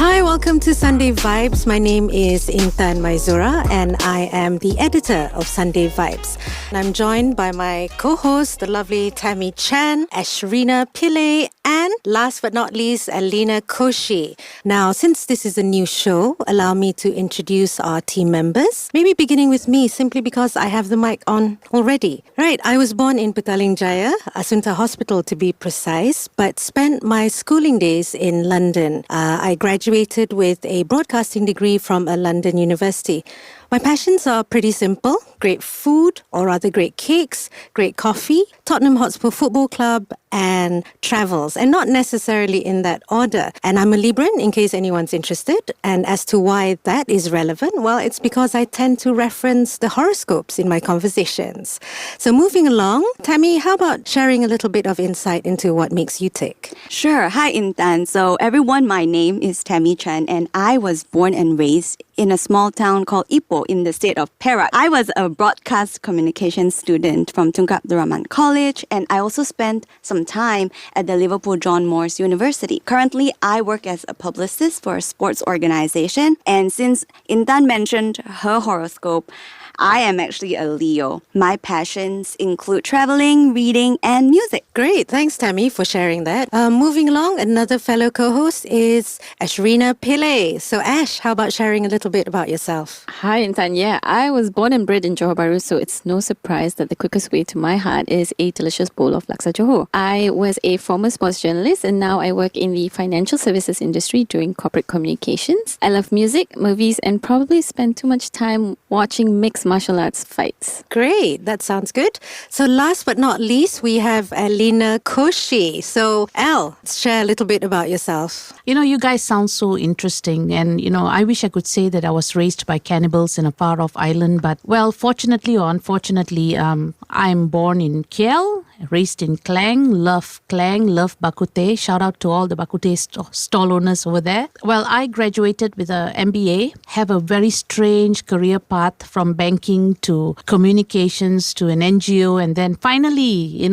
Hi, welcome to Sunday Vibes. My name is Intan Maizura and I am the editor of Sunday Vibes. And I'm joined by my co-host, the lovely Tammy Chan, Ashreena, Pillai, and last but not least, Elena, Koshy. Now, since this is a new show, allow me to introduce our team members. Maybe beginning with me, simply because I have the mic on already. Right, I was born in Petaling Jaya, Asunta Hospital to be precise, but spent my schooling days in London. I graduated with a broadcasting degree from a London university. My passions are pretty simple: great food, or rather great cakes, great coffee, Tottenham Hotspur Football Club, and travels, and not necessarily in that order. And I'm a Libran, in case anyone's interested. And as to why that is relevant, well, it's because I tend to reference the horoscopes in my conversations. So moving along, Tammy, how about sharing a little bit of insight into what makes you tick? Sure. Hi, Intan. So everyone, my name is Tammy Chan, and I was born and raised in a small town called Ipoh in the state of Perak. I was a broadcast communication student from Tunku Abdul Rahman College, and I also spent some time at the Liverpool John Moores University. Currently, I work as a publicist for a sports organization, and since Intan mentioned her horoscope, I am actually a Leo. My passions include traveling, reading, and music. Great. Thanks, Tammy, for sharing that. Moving along, another fellow co-host is Ashreena Pillai. So, Ash, how about sharing a little bit about yourself? Hi, Intan. Yeah, I was born and bred in Johor Bahru, so it's no surprise that the quickest way to my heart is a delicious bowl of laksa Johor. I was a former sports journalist, and now I work in the financial services industry doing corporate communications. I love music, movies, and probably spend too much time watching mixed martial arts fights. Great. That sounds good. So last but not least, we have Elena, Koshy. So Elle, share a little bit about yourself. You know, you guys sound so interesting. And, I wish I could say that I was raised by cannibals in a far-off island. But, well, fortunately or unfortunately, I'm born in KL, raised in Klang, love Bak Kut Teh. Shout out to all the Bak Kut Teh stall owners over there. Well, I graduated with a MBA, have a very strange career path from banking to communications to an NGO, and then finally,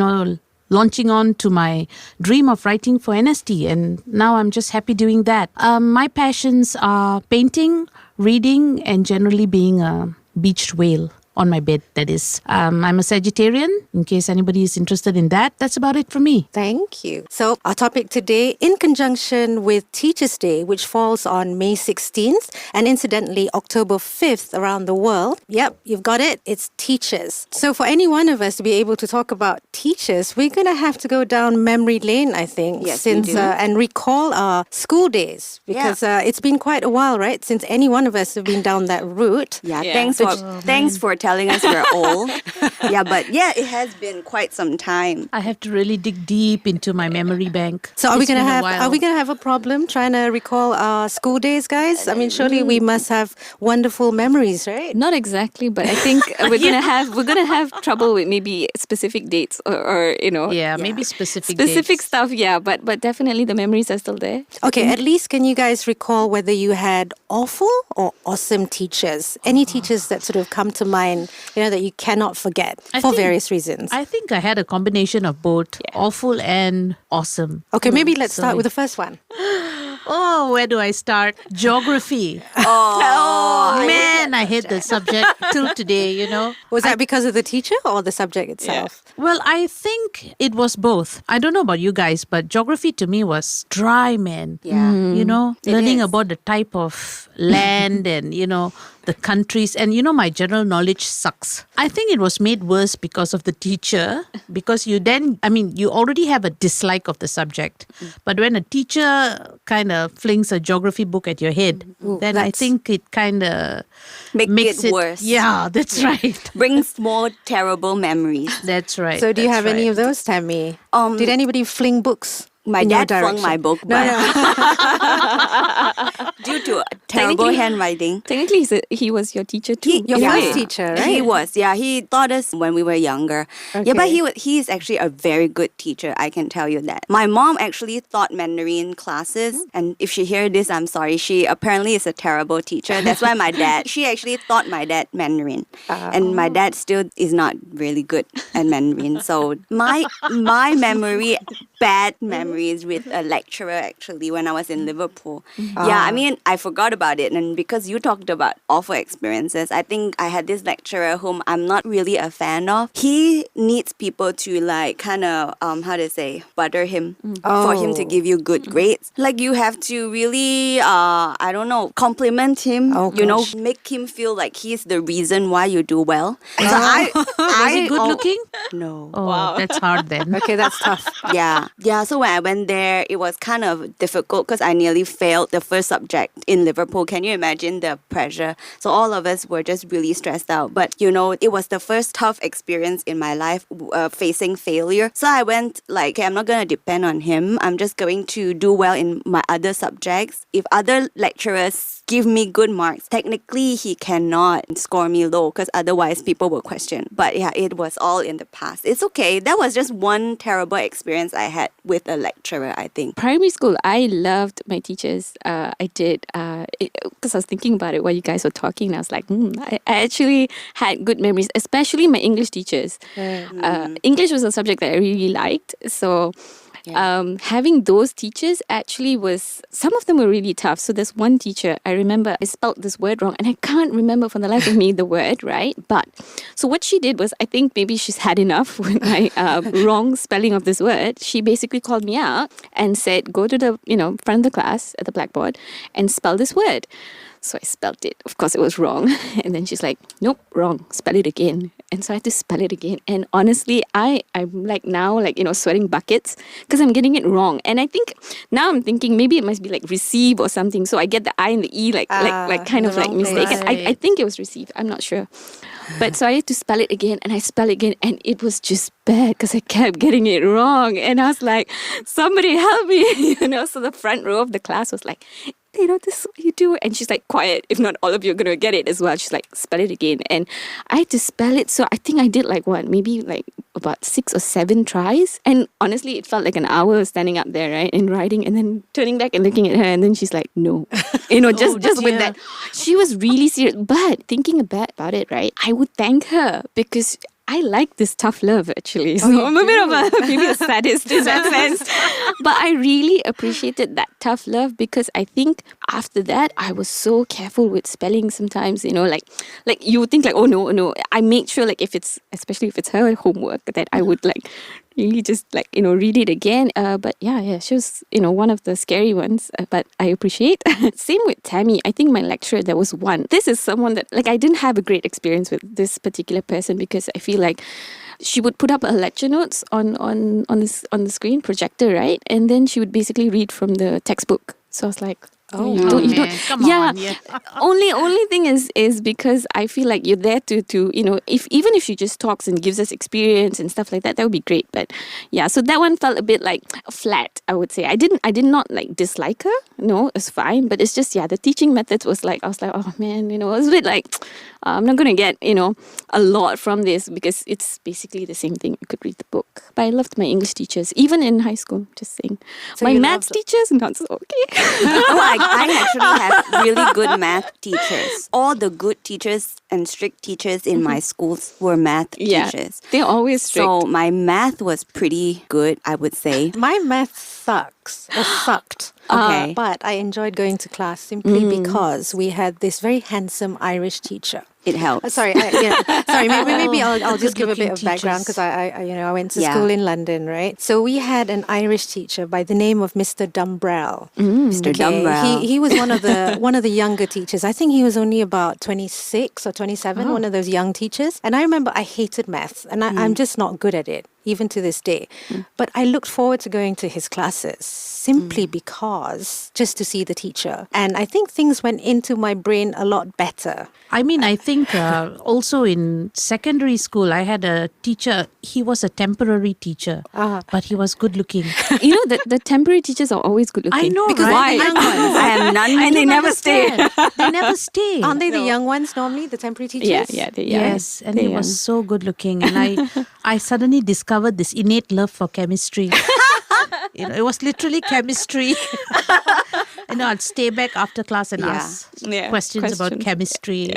launching on to my dream of writing for NST. And now I'm just happy doing that. My passions are painting, reading, and generally being a beached whale. On my bed, that is. I'm a Sagittarian, in case anybody is interested in that. That's about it for me. Thank you. So our topic today, in conjunction with Teachers' Day, which falls on May 16th, and incidentally October 5th around the world. Yep, you've got it. It's teachers. So for any one of us to be able to talk about teachers, we're going to have to go down memory lane, I think, Yes, we do. And recall our school days, because it's been quite a while, right, since any one of us have been down that route. Thanks for telling us we're old. It has been quite some time. I have to really dig deep into my memory bank. So are we gonna have a problem trying to recall our school days, guys? I mean, surely we must have wonderful memories, right? Not exactly, but I think we're gonna have trouble with maybe specific dates or Maybe specific dates. stuff. Yeah, but definitely the memories are still there. Okay, at least can you guys recall whether you had awful or awesome teachers? Any teachers that sort of come to mind, that you cannot forget for various reasons? I think I had a combination of both awful and awesome. Okay, maybe let's start with the first one. Oh, where do I start? Geography. Man, I hate the subject till today, Was that because of the teacher or the subject itself? Well, I think it was both. I don't know about you guys, but geography to me was dry, man. Yeah. Learning about the type of land and, the countries. And, my general knowledge sucks. I think it was made worse because of the teacher, because you already have a dislike of the subject. But when a teacher kind of flings a geography book at your head, then I think it kind of makes it worse. Yeah, that's right. Brings more terrible memories. That's right. So do you have any of those, Tammy? Did anybody fling books? My dad flung my book back. due to terrible handwriting. Technically, he was your teacher too. Your Yeah. first teacher, right? He was, yeah. He taught us when we were younger. Yeah, but he is actually a very good teacher. I can tell you that. My mom actually taught Mandarin classes, and if she hears this, I'm sorry. She apparently is a terrible teacher. That's why she actually taught my dad Mandarin, and my dad still is not really good at Mandarin. So my bad memories with a lecturer actually when I was in Liverpool. Yeah, I mean I forgot about it, and because you talked about awful experiences, I think I had this lecturer whom I'm not really a fan of. He needs people to like kind of butter him for him to give you good grades. Like you have to really compliment him. Make him feel like he's the reason why you do well. So Was he good looking? No. Oh, wow. That's hard then. Okay, that's tough. Yeah. So when I went there, it was kind of difficult because I nearly failed the first subject in Liverpool. Can you imagine the pressure? So all of us were just really stressed out. But it was the first tough experience in my life facing failure. So I went like, okay, I'm not going to depend on him. I'm just going to do well in my other subjects. If other lecturers give me good marks, technically he cannot score me low because otherwise people will question. But yeah, it was all in the past. It's okay. That was just one terrible experience I had with a lecturer, I think. Primary school, I loved my teachers. I did, because I was thinking about it while you guys were talking, and I was like, I actually had good memories, especially my English teachers. English was a subject that I really liked. So having those teachers actually some of them were really tough. So there's one teacher, I remember I spelled this word wrong and I can't remember for the life of me the word, right? But so what she did was, I think maybe she's had enough with my wrong spelling of this word. She basically called me out and said, go to the front of the class at the blackboard and spell this word. So I spelled it. Of course, it was wrong. And then she's like, nope, wrong. Spell it again. And so I had to spell it again. And honestly, I'm like now, sweating buckets because I'm getting it wrong. And I think now I'm thinking maybe it must be like receive or something. So I get the I and the E kind of mistaken. Right. I think it was received. I'm not sure. But so I had to spell it again and I spell it again and it was just bad because I kept getting it wrong. And I was like, somebody help me, So the front row of the class was like, this is what you do. And she's like, quiet. If not, all of you are going to get it as well. She's like, spell it again. And I had to spell it. So I think I did maybe about 6 or 7 tries. And honestly, it felt like an hour standing up there, right? And writing and then turning back and looking at her. And then she's like, no. Just with that. She was really serious. But thinking about it, right? I would thank her because I like this tough love actually. So I'm a bit of maybe a sadist in that sense. But I really appreciated that tough love because I think after that I was so careful with spelling sometimes, like you would think oh no. I made sure especially if it's her homework that I would really just read it again. But yeah, she was, one of the scary ones, but I appreciate. Same with Tammy. I think my lecturer, there was one. This is someone that, I didn't have a great experience with this particular person because I feel like she would put up her lecture notes on the screen projector, right? And then she would basically read from the textbook. So I was like, Oh, you don't. Come on. Yeah. Only thing is because I feel like you're there to even if she just talks and gives us experience and stuff like that would be great. But yeah, so that one felt a bit flat, I would say. I did not dislike her. No, it's fine. But it's just the teaching methods was I was like, oh man, it was a bit I'm not gonna get a lot from this because it's basically the same thing. You could read the book. But I loved my English teachers, even in high school. Just saying, So my you maths teachers not so okay. I actually have really good math teachers. All the good teachers and strict teachers in my schools were math teachers. They're always strict. So my math was pretty good, I would say. My math sucked. Okay. But I enjoyed going to class simply because we had this very handsome Irish teacher. It helps. Sorry, maybe I'll just give a bit Good-looking of background teachers. because I went to school in London, right? So we had an Irish teacher by the name of Mr. Dumbrell. Mr. Dumbrell. He was one of the younger teachers. I think he was only about 26 or 27, one of those young teachers. And I remember I hated maths and I'm just not good at it. even to this day. But I looked forward to going to his classes simply because just to see the teacher. And I think things went into my brain a lot better. I mean, I think also in secondary school, I had a teacher. He was a temporary teacher, but he was good looking. You know, the temporary teachers are always good looking. I know, Because right? they're the young ones. I have none and they never stay. They never stay. Aren't they the young ones normally, the temporary teachers? Yeah, they are. Yes, and he was so good looking, and I suddenly discovered this innate love for chemistry. It was literally chemistry. I'd stay back after class and ask questions about chemistry.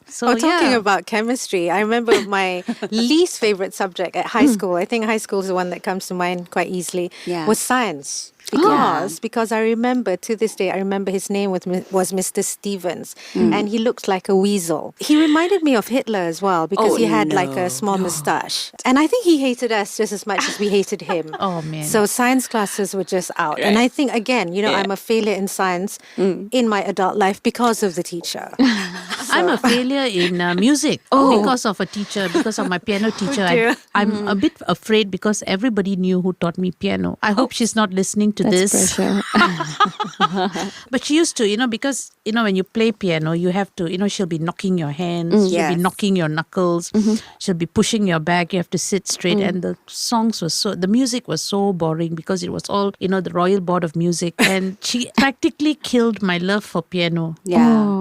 So talking about chemistry, I remember my least favorite subject at high school. I think high school is the one that comes to mind quite easily. Was science. Because I remember, to this day, I remember his name was Mr. Stevens, and he looked like a weasel. He reminded me of Hitler as well, because he had like a small moustache. And I think he hated us just as much as we hated him. Oh, man. So science classes were just out. And I think, again, I'm a failure in science in my adult life because of the teacher. I'm a failure in music because of a teacher, because of my piano teacher. I'm a bit afraid because everybody knew who taught me piano. I hope she's not listening to That's this. pressure. But she used to, because, when you play piano, you have to, she'll be knocking your hands, she'll be knocking your knuckles, she'll be pushing your back, you have to sit straight. And the music was so boring because it was all, the Royal Board of Music. And she practically killed my love for piano. Yeah.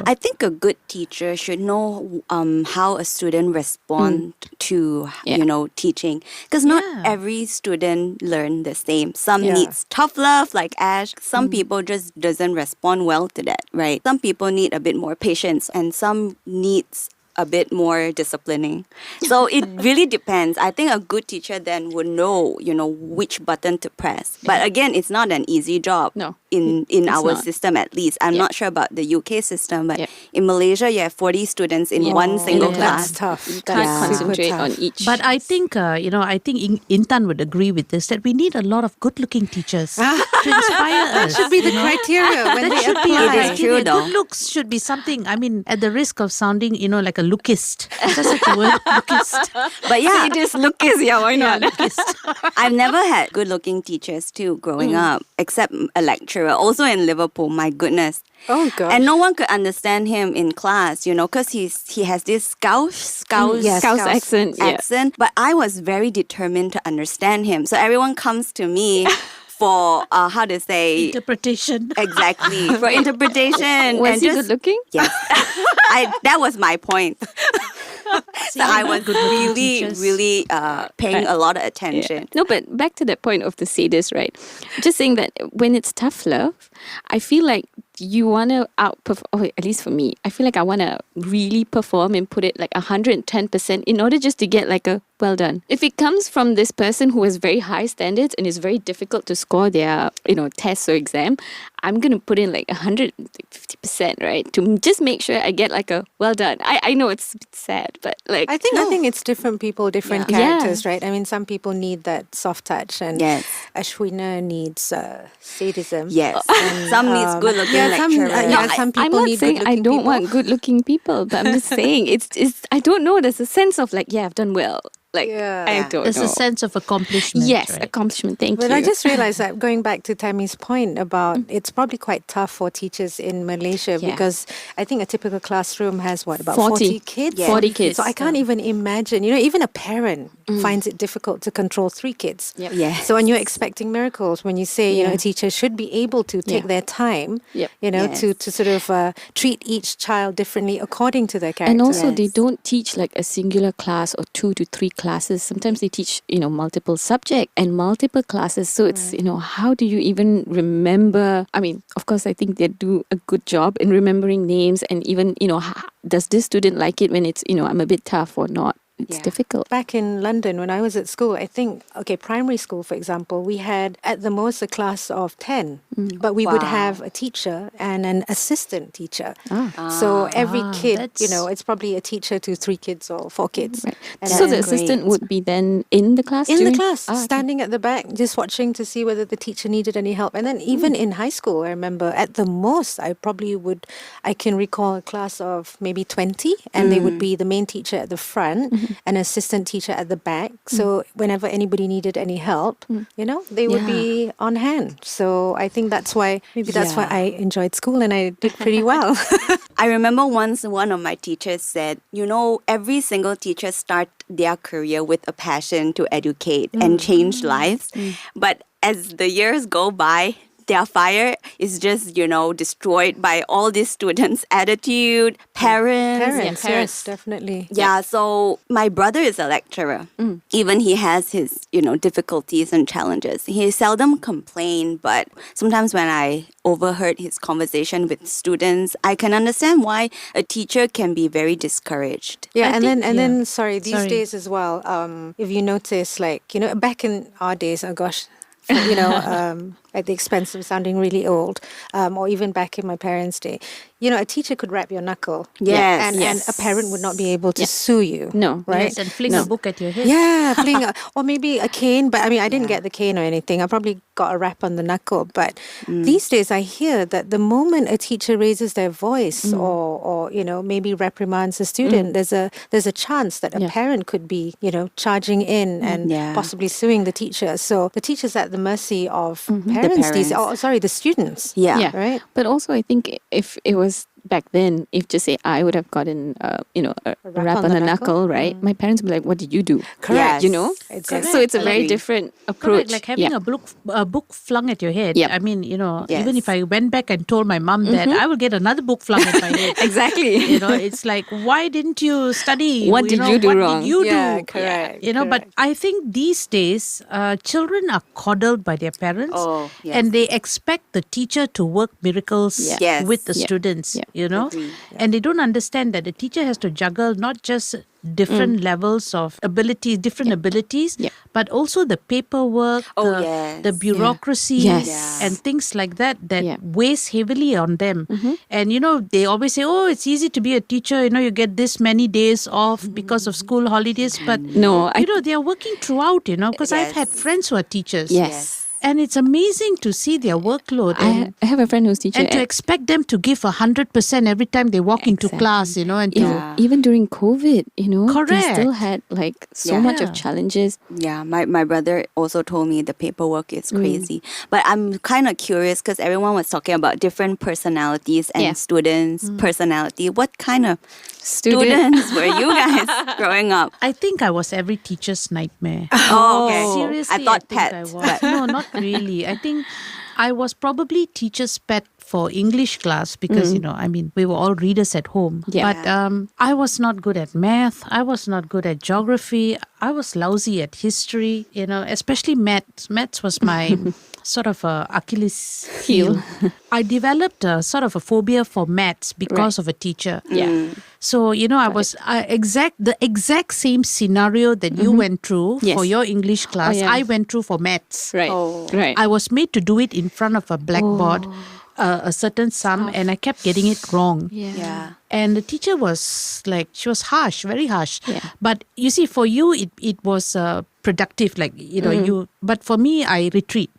I think a good teacher should know how a student respond to, teaching. Because not every student learn the same. Some needs tough love like Ash. Some people just doesn't respond well to that, right? Some people need a bit more patience and some needs a bit more disciplining. So it really depends. I think a good teacher then would know, which button to press. But again, it's not an easy job. No. In our system at least. I'm not sure about the UK system, but in Malaysia, you have 40 students in one single class. That's tough. You can't concentrate on each. But I think, I think Intan would agree with this, that we need a lot of good-looking teachers to inspire us. That should be the criteria when they apply. It is true, though. Good looks should be something, at the risk of sounding, like a lookist. Is that such a word? Lookist. But yeah, it is Lucas. Yeah, why not? Lookist. I've never had good-looking teachers too growing up, except a lecturer. Also in Liverpool, my goodness. Oh, gosh. And no one could understand him in class, because he has this Scouse accent. But I was very determined to understand him. So everyone comes to me for, Interpretation. Exactly. For interpretation. Was he good looking? Yes. That was my point. So I was really paying a lot of attention. No, but back to that point of the sadist, right? Just saying that when it's tough love, I feel like you want to outperform, at least for me, I feel like I want to really perform and put it like 110% in order just to get like a well done. If it comes from this person who has very high standards and is very difficult to score their, tests or exam, I'm going to put in like 150%, right? To just make sure I get like a well done. I know it's a bit sad, but like... I think it's different people, different characters, right? I mean, some people need that soft touch and Ashreena needs sadism. Yes. And, some needs good looking lecturer. Some people I'm need not saying I don't want good looking people, but I'm just saying it's I don't know, there's a sense of like, I've done well. Like, I don't There's know. a sense of accomplishment. Yes, right? accomplishment. Thank But you. I just realized that going back to Tammy's point about it's probably quite tough for teachers in Malaysia because I think a typical classroom has about 40 kids? Yeah. 40 kids. So I can't even imagine, even a parent finds it difficult to control 3 kids. Yep. Yeah. So when you're expecting miracles, when you say, a teacher should be able to take their time, to sort of treat each child differently according to their character. And also they don't teach like a singular class or 2 to 3 classes. Sometimes they teach, multiple subject and multiple classes. So it's, how do you even remember? I mean, of course, I think they do a good job in remembering names and even, does this student like it when it's, I'm a bit tough or not? It's difficult. Back in London, when I was at school, I think, primary school, for example, we had at the most a class of 10, but we would have a teacher and an assistant teacher. So every kid, it's probably a teacher to 3 kids or 4 kids. Right. And So the assistant would be then in the class? in the class, standing at the back, just watching to see whether the teacher needed any help. And then even in high school, I remember at the most, I can recall a class of maybe 20, and they would be the main teacher at the front, an assistant teacher at the back. So whenever anybody needed any help, they would be on hand. So I think that's why I enjoyed school and I did pretty well. I remember once one of my teachers said, every single teacher starts their career with a passion to educate and change lives. But as the years go by, their fire is just, destroyed by all these students' attitude, parents. Yes, definitely. Yeah, so my brother is a lecturer. Even he has his, difficulties and challenges. He seldom complains, but sometimes when I overheard his conversation with students, I can understand why a teacher can be very discouraged. Yeah, these days as well, if you notice, back in our days, oh gosh, at the expense of sounding really old, or even back in my parents' day, a teacher could wrap your knuckle. Yes. And a parent would not be able to sue you. No. Right? Yes, and fling a book at your head. Yeah, or maybe a cane. But I didn't get the cane or anything. I probably got a rap on the knuckle. But these days I hear that the moment a teacher raises their voice or maybe reprimands a student, there's a chance that a parent could be, charging in and possibly suing the teacher. So the teacher's at the mercy of parents. The students. Yeah. Right? But also, I think if it was back then, if just say I would have gotten, a rap on the knuckle, right? My parents would be like, "What did you do?" Correct. Exactly. So it's a very different approach. Correct, like having a book flung at your head. Yep. I mean, even if I went back and told my mum that, I will get another book flung at my head. Exactly. It's like, why didn't you study? What did you do what wrong? Did you Yeah, do? correct. But I think these days, children are coddled by their parents. Oh, yes. And they expect the teacher to work miracles Yes. with the students, Agree. And they don't understand that the teacher has to juggle not just different levels of abilities, different abilities, but also the paperwork, the bureaucracy, and things like that weighs heavily on them. And, they always say, oh, it's easy to be a teacher. You get this many days off because of school holidays. But, No, they are working throughout, because I've had friends who are teachers. Yes. And it's amazing to see their workload. I have a friend who's teacher. And to expect them to give 100% every time they walk into class, and Even during COVID, Correct. they still had so much of challenges. Yeah, my brother also told me the paperwork is crazy. But I'm kind of curious because everyone was talking about different personalities and students' personality. What kind of students were you guys growing up? I think I was every teacher's nightmare. Oh, okay. Seriously, I thought think I pets, was. but- No, not really. I think I was probably teacher's pet for English class because, we were all readers at home. Yeah. But I was not good at math. I was not good at geography. I was lousy at history, especially maths. Maths was my sort of a Achilles heel. I developed a sort of a phobia for maths because of a teacher. Yeah. So, I was the exact same scenario that you went through for your English class, I went through for maths. Right. Right. I was made to do it in front of a blackboard, a certain sum, and I kept getting it wrong. Yeah. And the teacher was she was harsh, very harsh. Yeah. But you see, for you, it was productive, but for me, I retreat.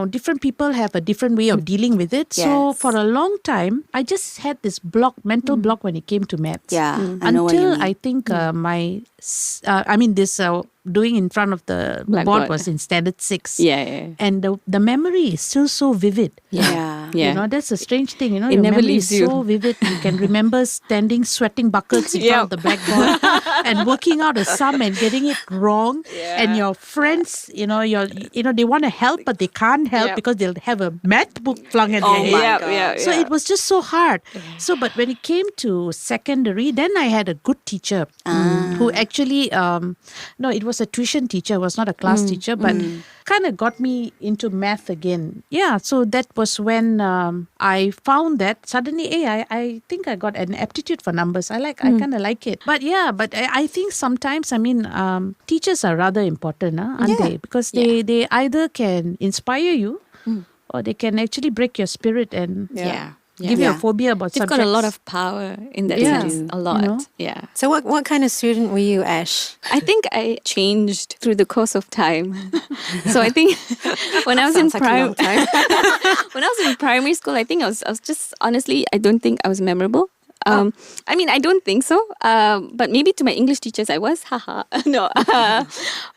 Different people have a different way of dealing with it. So for a long time, I just had this mental block when it came to maths. Yeah, I know what you Until mean. I think this doing in front of the board Blackboard. was in standard 6. Yeah. And the memory is still so vivid. Yeah. Yeah. That's a strange thing. Your never memory leaves is you. so vivid. You can remember standing, sweating buckets in front of the blackboard and working out a sum and getting it wrong. And your friends, they want to help, but they can't help because they'll have a math book flung at their head. God. So it was just so hard. So, but when it came to secondary, then I had a good teacher who actually, it was a tuition teacher, it was not a class teacher, but kind of got me into math again. Yeah, so that was when I found that suddenly, I think I got an aptitude for numbers. I kind of like it. But I think sometimes, teachers are rather important, aren't they? Because they either can inspire you or they can actually break your spirit and give you a phobia about They've subjects. got a lot of power in that Yeah. sense. A lot. Yeah. So what kind of student were you, Ash? I think I changed through the course of time. So I think when I was in Sounds like a long time. when I was in primary school, I think I was just honestly, I don't think I was memorable. I mean, I don't think so. But maybe to my English teachers, I was. Haha. No.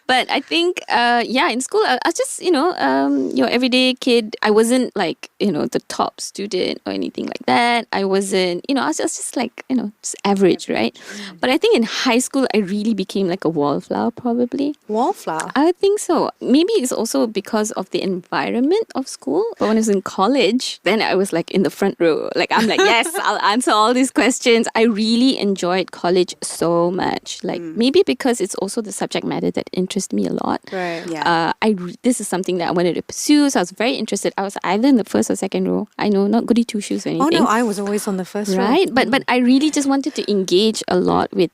But I think, in school, I was just, your everyday kid. I wasn't like, the top student or anything like that. I wasn't, I was just like, just average, right? But I think in high school, I really became like a wallflower, probably. Wallflower? I think so. Maybe it's also because of the environment of school. But when I was in college, then I was like in the front row. Like, I'm like, yes, I'll answer all these questions. I really enjoyed college so much. Like, maybe because it's also the subject matter that interests me a lot. Right. Yeah. This is something that I wanted to pursue. So I was very interested. I was either in the first or second row. I know, not goody two shoes or anything. Oh no, I was always on the first row. Right, but I really just wanted to engage a lot with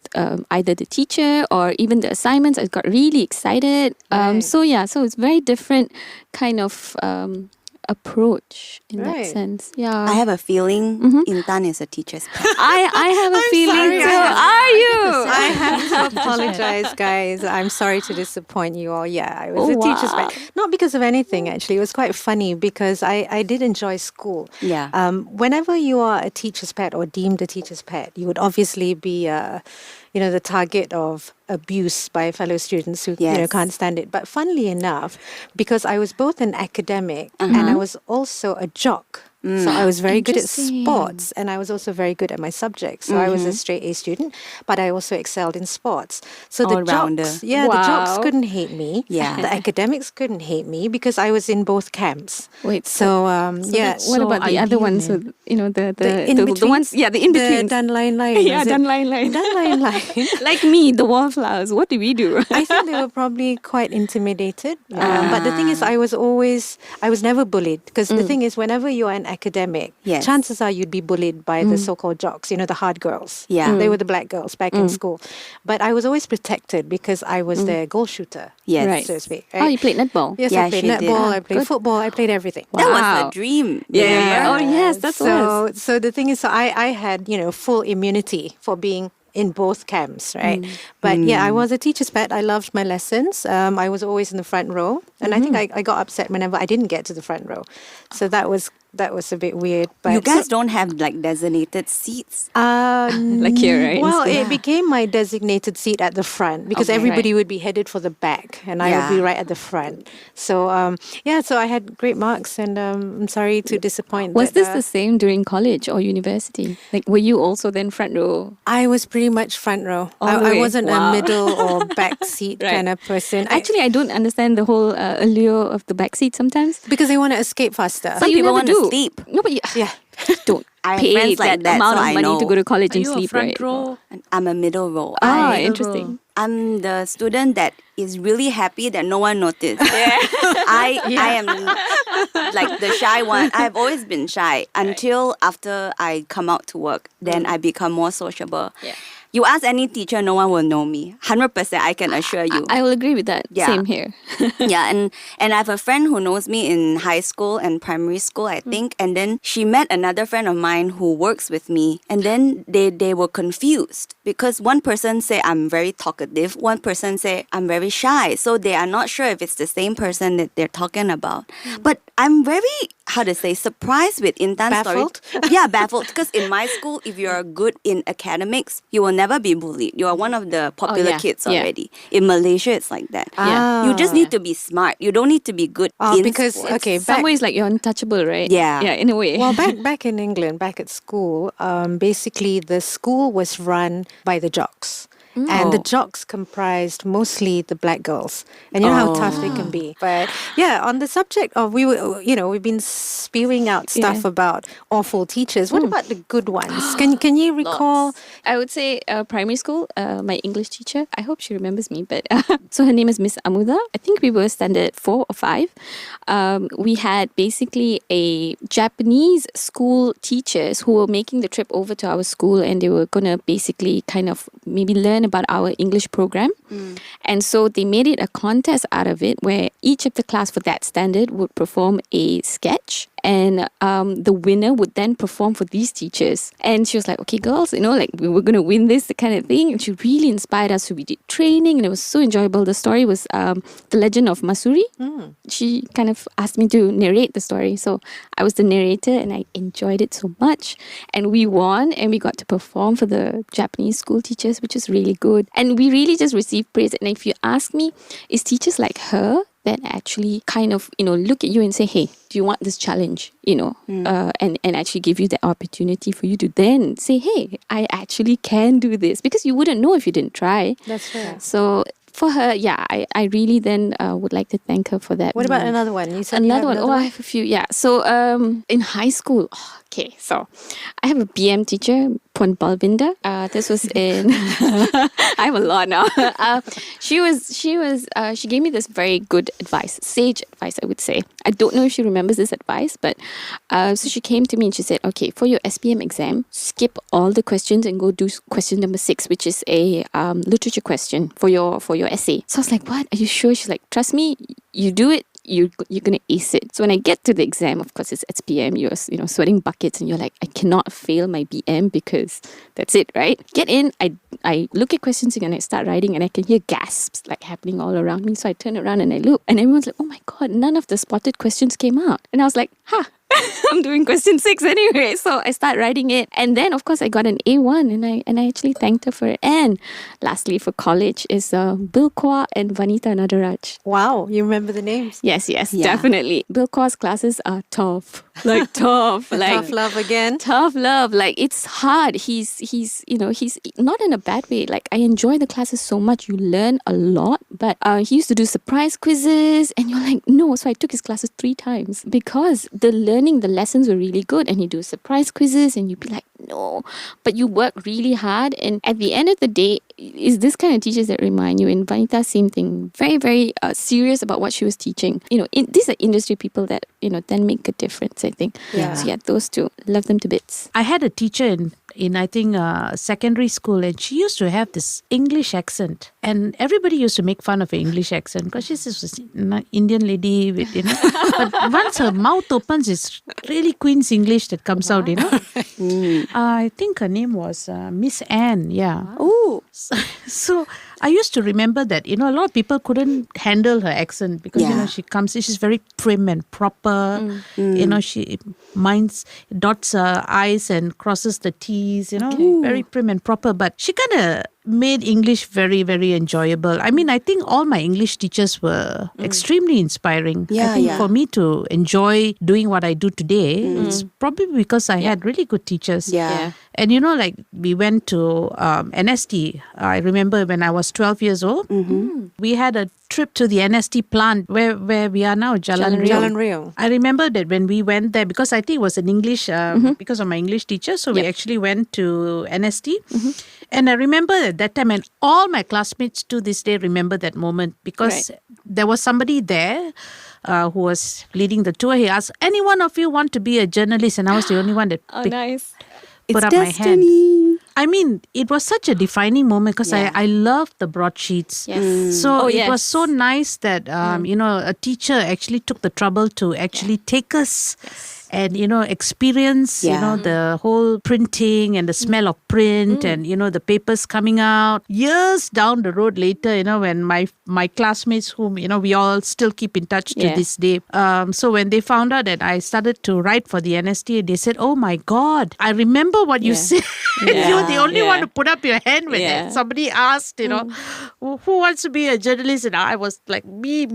either the teacher or even the assignments. I got really excited. Right. So it's very different kind of approach in that Right. sense. Yeah, I have a feeling Intan is a teacher's pet. I have a feeling sorry, too. I Are you? I have to apologize, guys. I'm sorry to disappoint you all. Yeah, I was a teacher's pet. Not because of anything, actually. It was quite funny because I did enjoy school. Yeah. Whenever you are a teacher's pet or deemed a teacher's pet, you would obviously be the target of abuse by fellow students who Yes. can't stand it. But funnily enough, because I was both an academic and I was also a jock. So I was very good at Interesting. sports and I was also very good at my subjects. So I was a straight A student, but I also excelled in sports. So the All-rounder. jocks, the jocks Wow. couldn't hate me. Yeah. The academics couldn't hate me because I was in both camps. Wait, So what about the other ones? ideal, With, the in-betweens? ones, the in between. The dun line line. Yeah, is it? dun line line. Dun line line. Like me, the wallflowers. What do we do? I think they were probably quite intimidated. But the thing is, I was never bullied because the thing is, whenever you are an academic, Yes. chances are you'd be bullied by the so-called jocks, the hard girls. Yeah. They were the black girls back in school. But I was always protected because I was their goal shooter, Yes. Right. so to speak. Oh, Right? you played netball? Yes, Yeah, I played she did. netball, I played Good. football, I played everything. That was Wow. a dream. Yeah. Oh, remember? yes, that's what. So the thing is, so I had, full immunity for being in both camps, right? But yeah, I was a teacher's pet. I loved my lessons. I was always in the front row. And I think I got upset whenever I didn't get to the front row. So that was a bit weird. But You guys don't have like designated seats. Like here, right? Well, Instead. it became my designated seat at the front because Okay. everybody would be headed for the back and I would be Yeah. right at the front. So, so I had great marks and I'm sorry to disappoint. Was that, this the same during college or university? Like, were you also then front row? I was pretty much front row. All the I way. wasn't Wow. a middle or back seat Right. kind of person. Actually, I don't understand the whole allure of the backseat sometimes. because they want to escape faster. Some you people never want to do. sleep. No, but you Yeah. don't I have pay friends like that, amount so of I money know. to go to college Are and you a sleep, front right? row? I'm a middle row. Ah, I- interesting. I'm the student that is really happy that no one noticed. I am like the shy one. I've always been shy until after I come out to work. Then I become more sociable. Yeah. You ask any teacher, no one will know me. 100%, I can assure you. I will agree with that. Yeah. Same here. Yeah, and I have a friend who knows me in high school and primary school, I think. And then she met another friend of mine who works with me. And then they were confused because one person say I'm very talkative, one person say I'm very shy. So they are not sure if it's the same person that they're talking about. But I'm very, surprised with Intan's Baffled? story. Yeah, baffled. Because in my school, if you're good in academics, you will never be bullied. You are one of the popular yeah. kids Yeah. already. In Malaysia, it's like that. Yeah. You just need to be smart. You don't need to be good in because sports. okay, Some back, ways, like you're untouchable, right? Yeah. Yeah, in a way. well, back in England, back at school, basically the school was run by the jocks. And the jocks comprised mostly the black girls, and you know how tough they can be. But yeah, on the subject of we've been spewing out stuff about awful teachers. What about the good ones? Can you recall? I would say primary school, my English teacher, I hope she remembers me, but so her name is Miss Amuda. I think we were standard 4 or 5. We had basically a Japanese school teachers who were making the trip over to our school and they were going to basically kind of maybe learn about our English program. And so they made it a contest out of it where each of the class for that standard would perform a sketch And the winner would then perform for these teachers. And she was like, okay, girls, like we were going to win this, the kind of thing. And she really inspired us. So we did training and it was so enjoyable. The story was The Legend of Masuri. She kind of asked me to narrate the story. So I was the narrator and I enjoyed it so much. And we won and we got to perform for the Japanese school teachers, which is really good. And we really just received praise. And if you ask me, is teachers like her that actually kind of, look at you and say, hey, do you want this challenge? And actually give you the opportunity for you to then say, hey, I actually can do this. Because you wouldn't know if you didn't try. That's right. So for her, I really then would like to thank her for that. What about another one? You said another one. I have a few. Yeah. So in high school, so I have a BM teacher, Puan Balvinda. This was in. I have a lot now. She gave me this very good advice, sage advice, I would say. I don't know if she remembers this advice, but so she came to me and she said, okay, for your SPM exam, skip all the questions and go do question number 6, which is a literature question for your essay. So I was like, what? Are you sure? She's like, trust me, you do it. You're gonna ace it. So when I get to the exam, of course it's SPM, you're sweating buckets and you're like, I cannot fail my BM because that's it, right? Get in, I look at questions and I start writing and I can hear gasps like happening all around me. So I turn around and I look and everyone's like, oh my God, none of the spotted questions came out. And I was like, I'm doing question 6 anyway. So I start writing it. And then, of course, I got an A1 and I actually thanked her for it. And lastly, for college is Bill Kwa and Vanita Nadaraj. Wow, you remember the names? Yes, definitely. Bill Kwa's classes are tough. Like tough. Like tough love again. Tough love. Like it's hard. He's not in a bad way. Like I enjoy the classes so much. You learn a lot. But he used to do surprise quizzes and you're like, no. So I took his classes 3 times because the lessons were really good and he'd do surprise quizzes and you'd be like, no, but you work really hard. And at the end of the day, is this kind of teachers that remind you. And Vanita, same thing, very, very serious about what she was teaching. These are industry people that, then make a difference, I think. Yeah. So those two, love them to bits. I had a teacher in I think secondary school, and she used to have this English accent, and everybody used to make fun of her English accent because she's this Indian lady with, but once her mouth opens, it's really Queen's English that comes out, I think her name was Miss Anne. Yeah. Oh. So I used to remember that, a lot of people couldn't handle her accent because, she's very prim and proper. She dots her I's and crosses the T's, very prim and proper. But she kind of made English very, very enjoyable. I mean, I think all my English teachers were extremely inspiring. I think for me to enjoy doing what I do today, it's probably because I had really good teachers. Yeah. And we went to NST. I remember when I was 12 years old, we had a trip to the NST plant where we are now, Jalan Rio. I remember that when we went there, because I think it was in English, because of my English teacher, so we actually went to NST. And I remember at that time, and all my classmates to this day remember that moment because there was somebody there who was leading the tour. He asked, any one of you want to be a journalist? And I was the only one that nice. put up my hand. I mean, it was such a defining moment because I loved the broadsheets. Yes. So it was so nice that, a teacher actually took the trouble to actually take us and, experience, the whole printing and the smell of print and, the papers coming out. Years down the road later, when my classmates whom, we all still keep in touch to this day. So when they found out that I started to write for the NST, they said, oh my God, I remember what you said. You're the only one to put up your hand when somebody asked, who wants to be a journalist? And I was like, me.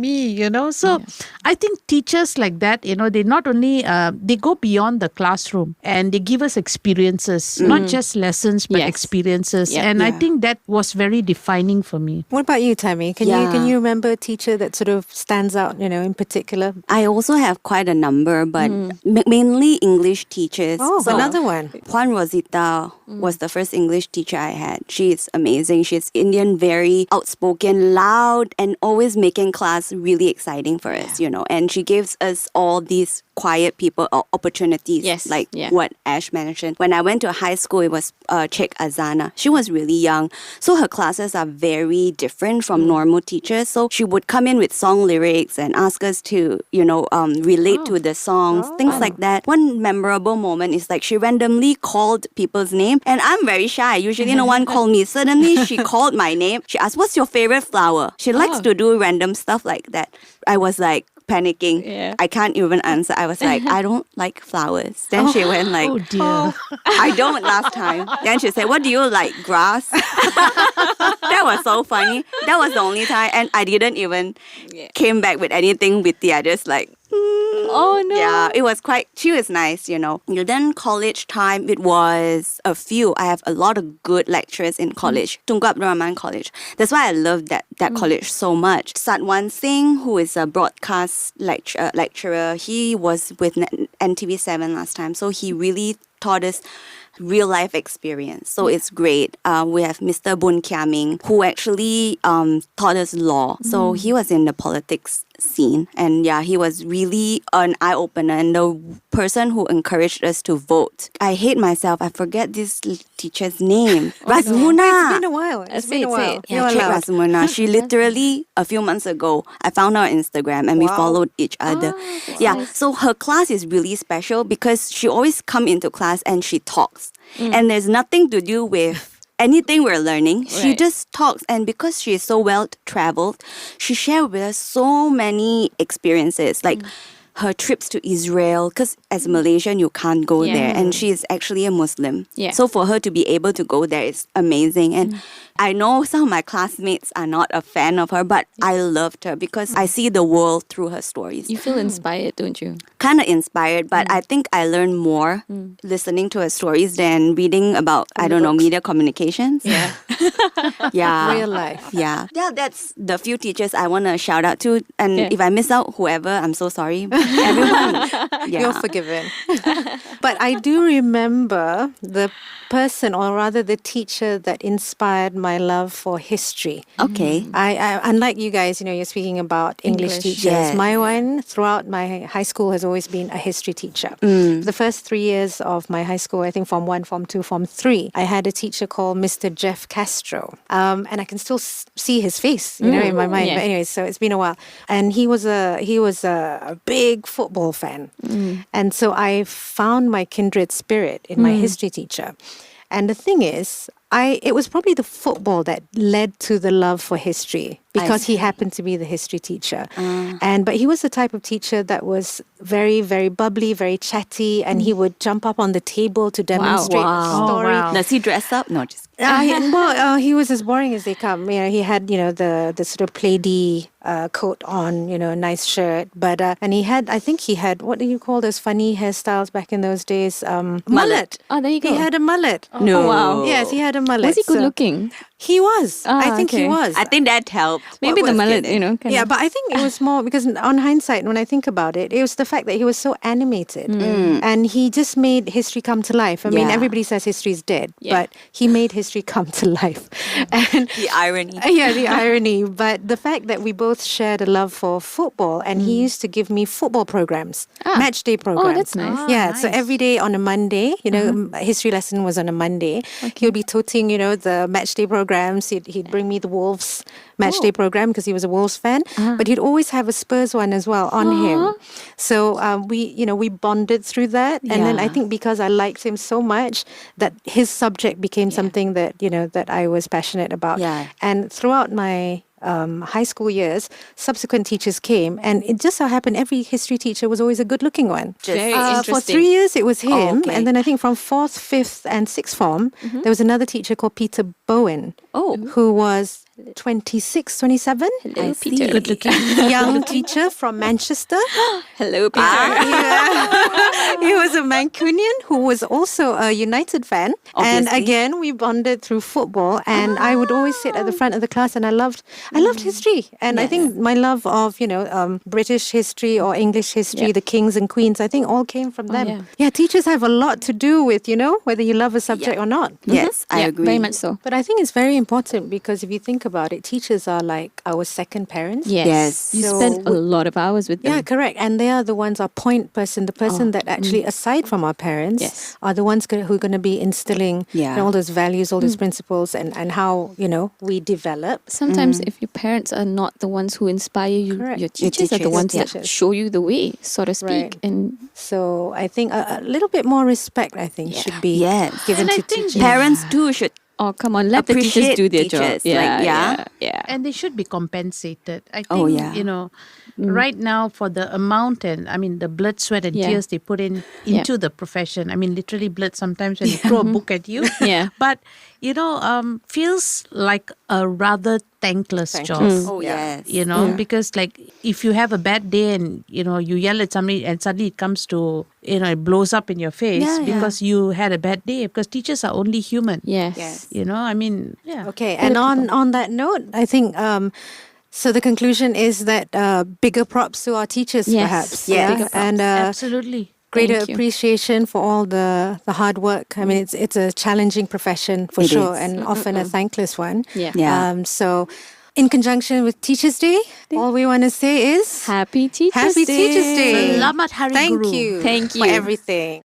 So I think teachers like that, they not only, they go beyond the classroom and they give us experiences, not just lessons, but experiences. And I think that was very defining for me. What about you, Tammy? Can you remember a teacher that sort of stands out, in particular? I also have quite a number, but mainly English teachers. Oh, So another one. Juan Rosita was the first English teacher I had. She is amazing. She's Indian, very outspoken, loud, and always making class really exciting for us, And she gives us all these quiet people opportunities, Yes, like yeah. what Ash mentioned. When I went to high school, it was Sheikh Azana. She was really young. So her classes are very different from normal teachers. So she would come in with song lyrics and ask us to, relate to the songs, things like that. One memorable moment is like she randomly called people's name, and I'm very shy. Usually no one called me. Suddenly she called my name. She asked, "What's your favorite flower?" She likes to do random stuff like that. I was like panicking. Yeah. I can't even answer. I was like, "I don't like flowers." Then she went like, Oh dear. "I don't last time." Then she said, "What do you like? Grass?" That was so funny. That was the only time, and I didn't even came back with anything with the others. Like, Oh no. yeah, it was quite. She was nice, Then college time, it was a few. I have a lot of good lecturers in college, Tunku Abdul Rahman College. That's why I love that college so much. Satwan Singh, who is a broadcast lecturer, he was with NTV7 last time, so he really taught us real life experience. So it's great. We have Mr. Bun Kiaming, who actually taught us law. So he was in the politics scene, and he was really an eye-opener and the person who encouraged us to vote. I hate myself. I forget this teacher's name. Razmuna. It's been a while. It's been a while. Yeah, check Razmuna. She literally, a few months ago, I found her on Instagram and we followed each other. So her class is really special because she always come into class and she talks. And there's nothing to do with anything we're learning. She Right. just talks, and because she is so well traveled, she shared with us so many experiences, like her trips to Israel, because as a Malaysian you can't go Yeah. there, and she is actually a Muslim. Yeah. So for her to be able to go there is amazing. And I know some of my classmates are not a fan of her, but I loved her because I see the world through her stories. You feel inspired, don't you? Kind of inspired, but I think I learned more listening to her stories than reading about, media communications. Yeah. Yeah. Real life. Yeah. Yeah, that's the few teachers I want to shout out to. And if I miss out whoever, I'm so sorry. Everyone. Yeah. You're forgiven. But I do remember the person, or rather the teacher, that inspired my love for history. Okay. I unlike you guys, you're speaking about English teachers. Yes. My one throughout my high school has always been a history teacher. The first 3 years of my high school, I think Form 1, Form 2, Form 3, I had a teacher called Mr. Jeff Castro. And I can still see his face, in my mind. Yeah. But anyway, so it's been a while. And he was a big football fan. And so I found my kindred spirit in my history teacher. And the thing is, it was probably the football that led to the love for history, because he happened to be the history teacher. But he was the type of teacher that was very, very bubbly, very chatty, and he would jump up on the table to demonstrate the story. Oh, wow. Does he dress up? No, just He was as boring as they come. He had, the sort of plaid coat on, a nice shirt. But, and I think he had, what do you call those funny hairstyles back in those days? Mullet. Oh, there you go. He had a mullet. no. Oh, wow. Yes, he had a mullet. Was he good So- looking? He was. I think he okay. was. I think that helped. Maybe What the was mullet, good? kind Yeah, of. but I think it was more because on hindsight, when I think about it, it was the fact that he was so animated and he just made history come to life. I mean, Yeah. everybody says history is dead, Yeah. but he made history come to life. And The irony. yeah, the irony. But the fact that we both shared a love for football, and he used to give me football programs, match day programs. that's nice. Yeah, so every day on a Monday, history lesson was on a Monday. He'll be toting, the match day programs. He'd bring me the Wolves match day program because he was a Wolves fan, but he'd always have a Spurs one as well on him. So we bonded through that, and then I think because I liked him so much that his subject became something that that I was passionate about. Yeah. And throughout my high school years, subsequent teachers came, and it just so happened every history teacher was always a good-looking one. Very For interesting. 3 years, it was him, okay. and then I think from 4th, 5th, and 6th form, there was another teacher called Peter Bowen, who was 26, 27. Hello, Peter. Good looking. Young teacher from Manchester. Hello, Peter. He was a Mancunian who was also a United fan. And Obviously. again, we bonded through football. And I would always sit at the front of the class, and I loved history. And I think my love of, British history or English history, the kings and queens, I think all came from them. yeah. Teachers have a lot to do with, whether you love a subject or not. Yes, I agree. Very much so. But I think it's very important because if you think about it, teachers are like our second parents. Yes. You So spend a lot of hours with them. Yeah, correct. And they are the ones, our point person, the person that actually, aside from our parents, Yes. are the ones who are going to be instilling all those values, all those principles, and how, we develop. Sometimes if your parents are not the ones who inspire you, Correct. your teachers are the teachers, ones that teachers. show you the way, so to speak. Right. And So I think a little bit more respect, I think, should be Yes. given And I to think teachers. Parents too should oh, come on, let the teachers appreciate do their job. teachers, like, Yeah. And they should be compensated. I think, Oh, yeah. right now for the amount and the blood, sweat and Yeah. tears they put into the profession. I mean, literally blood sometimes when they throw a book at you. Yeah. But, feels like a rather thankless job. Oh, yes. Because like if you have a bad day and you yell at somebody and suddenly it comes to it blows up in your face because you had a bad day, because teachers are only human. Yes. Okay, and on that note, I think so the conclusion is that bigger props to our teachers, Yes. perhaps. Yes. Yeah, Bigger props. and Absolutely. greater Thank you. appreciation for all the hard work. I mean, it's a challenging profession for It sure, is. and often a thankless one. Yeah. Yeah. So, in conjunction with Teachers' Day, all we want to say is Happy Teachers Happy Day. Teachers' Day. Selamat Hari Thank Guru. you. Thank for you. everything.